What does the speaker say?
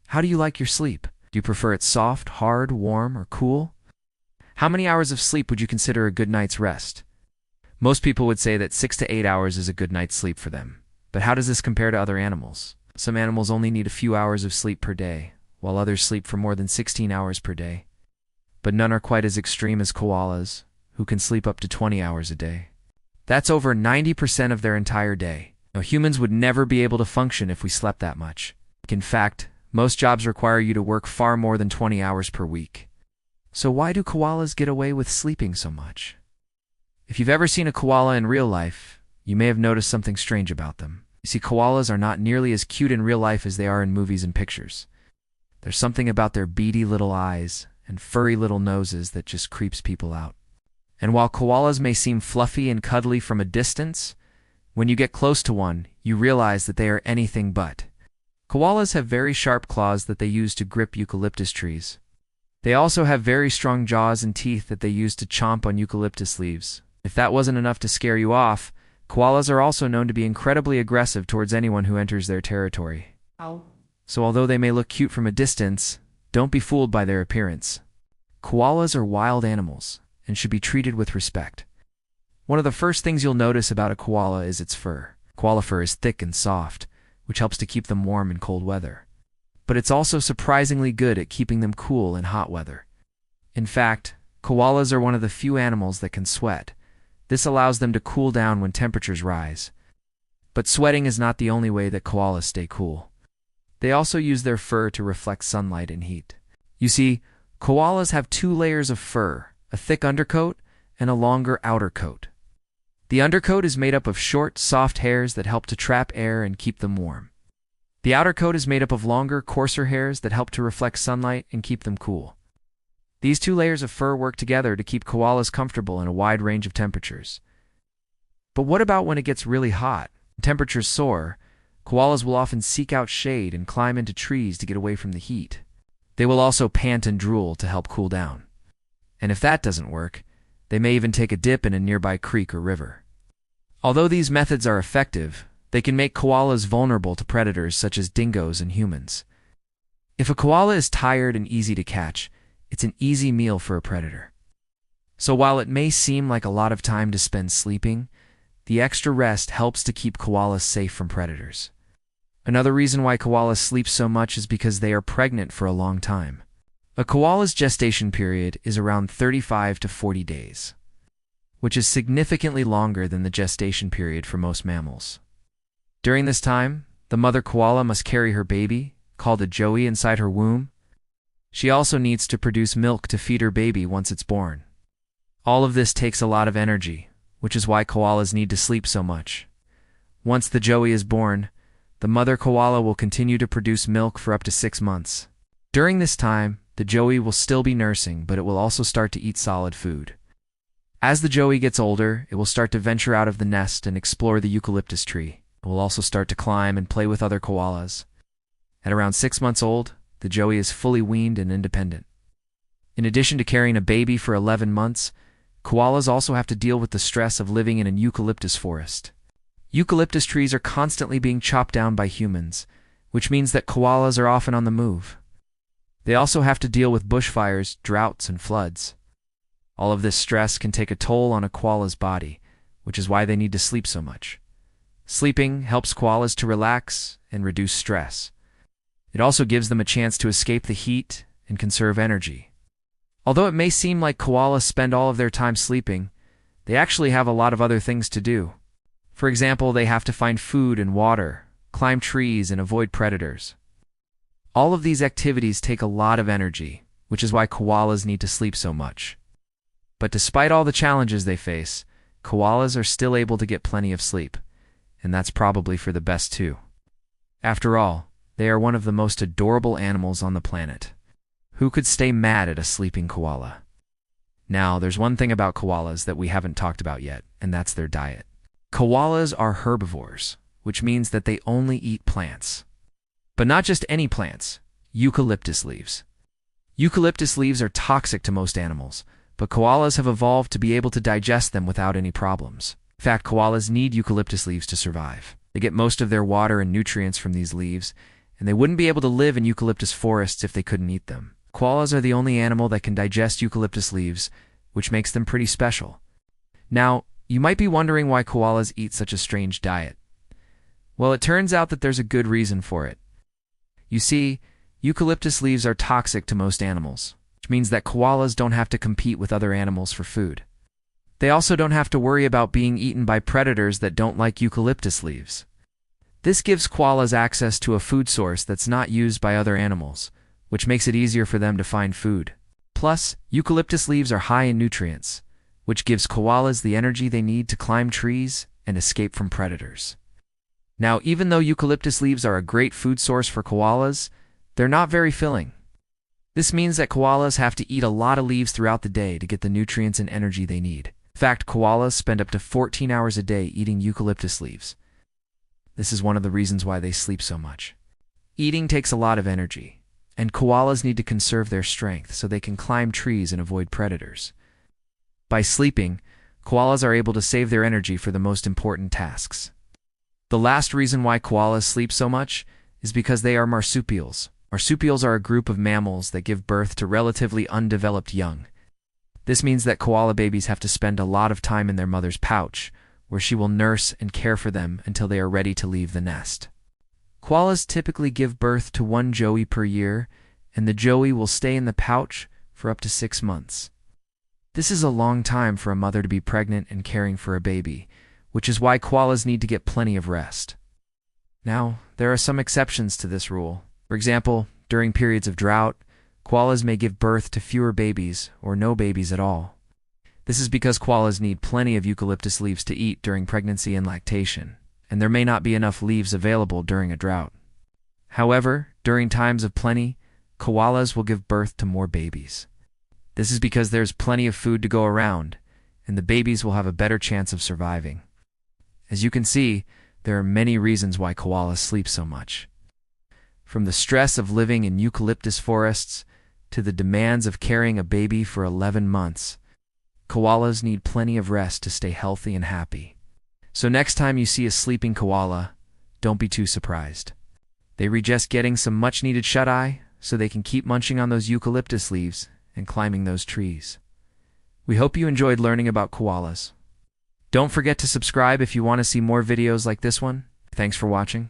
How do you like your sleep? Do you prefer it soft, hard, warm, or cool? How many hours of sleep would you consider a good night's rest? Most people would say that 6 to 8 hours is a good night's sleep for them. But how does this compare to other animals? Some animals only need a few hours of sleep per day, while others sleep for more than 16 hours per day. But none are quite as extreme as koalas, who can sleep up to 20 hours a day. That's over 90% of their entire day. Now, humans would never be able to function if we slept that much. In fact, most jobs require you to work far more than 20 hours per week. So why do koalas get away with sleeping so much? If you've ever seen a koala in real life, you may have noticed something strange about them. You see, koalas are not nearly as cute in real life as they are in movies and pictures. There's something about their beady little eyes and furry little noses that just creeps people out. And while koalas may seem fluffy and cuddly from a distance, when you get close to one, you realize that they are anything but. Koalas have very sharp claws that they use to grip eucalyptus trees. They also have very strong jaws and teeth that they use to chomp on eucalyptus leaves. If that wasn't enough to scare you off, koalas are also known to be incredibly aggressive towards anyone who enters their territory. Ow. So although they may look cute from a distance, don't be fooled by their appearance. Koalas are wild animals and should be treated with respect. One of the first things you'll notice about a koala is its fur. Koala fur is thick and soft, which helps to keep them warm in cold weather. But it's also surprisingly good at keeping them cool in hot weather. In fact, koalas are one of the few animals that can sweat. This allows them to cool down when temperatures rise. But sweating is not the only way that koalas stay cool. They also use their fur to reflect sunlight and heat. You see, koalas have 2 layers of fur, a thick undercoat and a longer outer coat. The undercoat is made up of short, soft hairs that help to trap air and keep them warm. The outer coat is made up of longer, coarser hairs that help to reflect sunlight and keep them cool. These 2 layers of fur work together to keep koalas comfortable in a wide range of temperatures. But what about when it gets really hot? When temperatures soar, koalas will often seek out shade and climb into trees to get away from the heat. They will also pant and drool to help cool down. And if that doesn't work, they may even take a dip in a nearby creek or river. Although these methods are effective, they can make koalas vulnerable to predators such as dingoes and humans. If a koala is tired and easy to catch, it's an easy meal for a predator. So while it may seem like a lot of time to spend sleeping, the extra rest helps to keep koalas safe from predators. Another reason why koalas sleep so much is because they are pregnant for a long time. A koala's gestation period is around 35 to 40 days, which is significantly longer than the gestation period for most mammals. During this time, the mother koala must carry her baby, called a joey, inside her womb. She also needs to produce milk to feed her baby once it's born. All of this takes a lot of energy, which is why koalas need to sleep so much. Once the joey is born, the mother koala will continue to produce milk for up to 6 months. During this time, the joey will still be nursing, but it will also start to eat solid food. As the joey gets older, it will start to venture out of the nest and explore the eucalyptus tree. It will also start to climb and play with other koalas. At around 6 months old, the joey is fully weaned and independent. In addition to carrying a baby for 11 months, koalas also have to deal with the stress of living in an eucalyptus forest. Eucalyptus trees are constantly being chopped down by humans, which means that koalas are often on the move. They also have to deal with bushfires, droughts, and floods. All of this stress can take a toll on a koala's body, which is why they need to sleep so much. Sleeping helps koalas to relax and reduce stress. It also gives them a chance to escape the heat and conserve energy. Although it may seem like koalas spend all of their time sleeping, they actually have a lot of other things to do. For example, they have to find food and water, climb trees, and avoid predators. All of these activities take a lot of energy, which is why koalas need to sleep so much. But despite all the challenges they face, koalas are still able to get plenty of sleep, and that's probably for the best too. After all, they are one of the most adorable animals on the planet. Who could stay mad at a sleeping koala? Now, there's one thing about koalas that we haven't talked about yet, and that's their diet. Koalas are herbivores, which means that they only eat plants. But not just any plants, eucalyptus leaves. Eucalyptus leaves are toxic to most animals, but koalas have evolved to be able to digest them without any problems. In fact, koalas need eucalyptus leaves to survive. They get most of their water and nutrients from these leaves, and they wouldn't be able to live in eucalyptus forests if they couldn't eat them. Koalas are the only animal that can digest eucalyptus leaves, which makes them pretty special. Now, you might be wondering why koalas eat such a strange diet. Well, it turns out that there's a good reason for it. You see, eucalyptus leaves are toxic to most animals, which means that koalas don't have to compete with other animals for food. They also don't have to worry about being eaten by predators that don't like eucalyptus leaves. This gives koalas access to a food source that's not used by other animals, which makes it easier for them to find food. Plus, eucalyptus leaves are high in nutrients, which gives koalas the energy they need to climb trees and escape from predators. Now, even though eucalyptus leaves are a great food source for koalas, they're not very filling. This means that koalas have to eat a lot of leaves throughout the day to get the nutrients and energy they need. In fact, koalas spend up to 14 hours a day eating eucalyptus leaves. This is one of the reasons why they sleep so much. Eating takes a lot of energy, and koalas need to conserve their strength so they can climb trees and avoid predators. By sleeping, koalas are able to save their energy for the most important tasks. The last reason why koalas sleep so much is because they are marsupials. Marsupials are a group of mammals that give birth to relatively undeveloped young. This means that koala babies have to spend a lot of time in their mother's pouch, where she will nurse and care for them until they are ready to leave the nest. Koalas typically give birth to one joey per year, and the joey will stay in the pouch for up to 6 months. This is a long time for a mother to be pregnant and caring for a baby, which is why koalas need to get plenty of rest. Now, there are some exceptions to this rule. For example, during periods of drought, koalas may give birth to fewer babies or no babies at all. This is because koalas need plenty of eucalyptus leaves to eat during pregnancy and lactation, and there may not be enough leaves available during a drought. However, during times of plenty, koalas will give birth to more babies. This is because there's plenty of food to go around, and the babies will have a better chance of surviving. As you can see, there are many reasons why koalas sleep so much. From the stress of living in eucalyptus forests to the demands of carrying a baby for 11 months, koalas need plenty of rest to stay healthy and happy. So next time you see a sleeping koala, don't be too surprised. They were just getting some much-needed shut-eye so they can keep munching on those eucalyptus leaves and climbing those trees. We hope you enjoyed learning about koalas. Don't forget to subscribe if you want to see more videos like this one. Thanks for watching.